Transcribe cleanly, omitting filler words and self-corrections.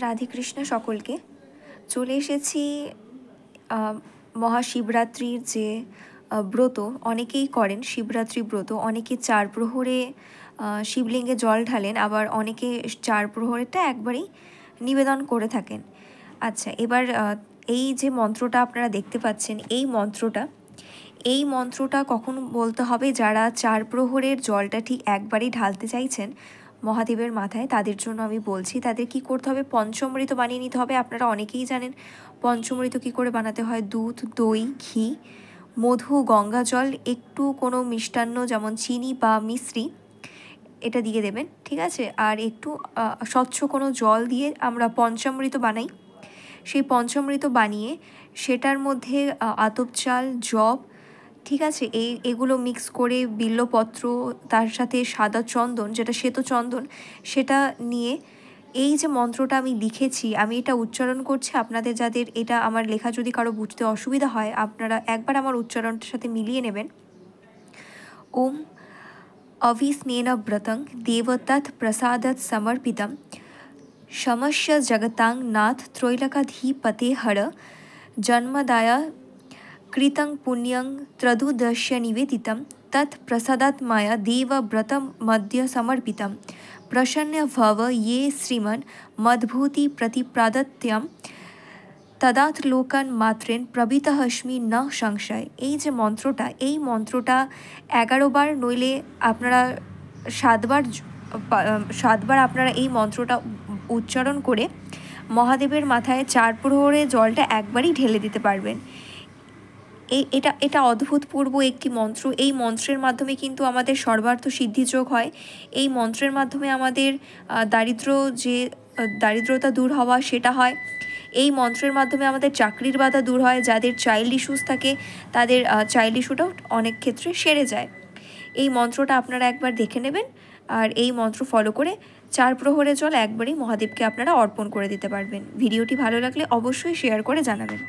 রাধে কৃষ্ণ সকলকে। চলে এসেছি মহাশিবরাত্রির যে ব্রত অনেকেই করেন, শিবরাত্রি ব্রত অনেকে 4 প্রহরে শিবলিঙ্গে জল ঢালেন, আবার অনেকে 4 প্রহরেরটা একবারেই নিবেদন করে থাকেন। আচ্ছা, এবার এই যে মন্ত্রটা আপনারা দেখতে পাচ্ছেন, এই মন্ত্রটা কখন বলতে হবে? যারা 4 প্রহরের জলটা ঠিক একবারেই ঢালতে চাইছেন মহাদেবের মাথায়, তাদের জন্য আমি বলছি। তাদের কি করতে হবে? পঞ্চামৃত বানিয়ে নিতে হবে। আপনারা অনেকেই জানেন পঞ্চামৃত কী করে বানাতে হয়। দুধ, দই, ঘি, মধু, গঙ্গা জল, একটু কোনো মিষ্টান্ন যেমন চিনি বা মিশ্রি এটা দিয়ে দেবেন, ঠিক আছে? আর একটু স্বচ্ছ কোনো জল দিয়ে আমরা পঞ্চামৃত বানাই। সেই পঞ্চামৃত বানিয়ে সেটার মধ্যে আতপ চাল, জব, ঠিক আছে, এগুলো মিক্স করে বিল্বপত্র, তার সাথে সাদা চন্দন, যেটা শ্বেত চন্দন, সেটা নিয়ে এই যে মন্ত্রটা আমি লিখেছি, আমি এটা উচ্চারণ করছি। আপনাদের যাদের এটা আমার লেখা যদি কারো বুঝতে অসুবিধা হয়, আপনারা একবার আমার উচ্চারণটার সাথে মিলিয়ে নেবেন। ওম अविस्नेन व्रतं देवतत् प्रसादत् समर्पितं शमस्य जगतां नाथ त्रैलोक्याधिपते हर जन्मदाय कृतं पुण्यं त्रयोदश्य निवेदितं तत् प्रसादात् मया देवव्रतमद्य समर्पितं प्रसन्न भव ये श्रीमन् मद्भूतिप्रतिप्रदत्यं তদাথ লোকান মাত্রেন প্রবৃতহস্মি ন সংশয়। এই যে মন্ত্রটা, এই মন্ত্রটা 11 বার, নইলে আপনারা 7 বার আপনারা এই মন্ত্রটা উচ্চারণ করে মহাদেবের মাথায় 4 প্রহরে জলটা একবারই ঢেলে দিতে পারবেন। এটা অদ্ভুতপূর্ব একটি মন্ত্র। এই মন্ত্রের মাধ্যমে কিন্তু আমাদের সর্বার্থ সিদ্ধিযোগ হয়। এই মন্ত্রের মাধ্যমে আমাদের দারিদ্রতা দূর হওয়া সেটা হয়। এই মন্ত্রের মাধ্যমে আমাদের চাকরির বাধা দূর হয়। যাদের চাইল্ড ইস্যুস থাকে তাদের চাইল্ড ইস্যুটাও অনেক ক্ষেত্রে সেরে যায়। এই মন্ত্রটা আপনারা একবার দেখে নেবেন, আর এই মন্ত্র ফলো করে 4 প্রহরে জল একবারই মহাদেবকে আপনারা অর্পণ করে দিতে পারবেন। ভিডিওটি ভালো লাগলে অবশ্যই শেয়ার করে জানাবেন।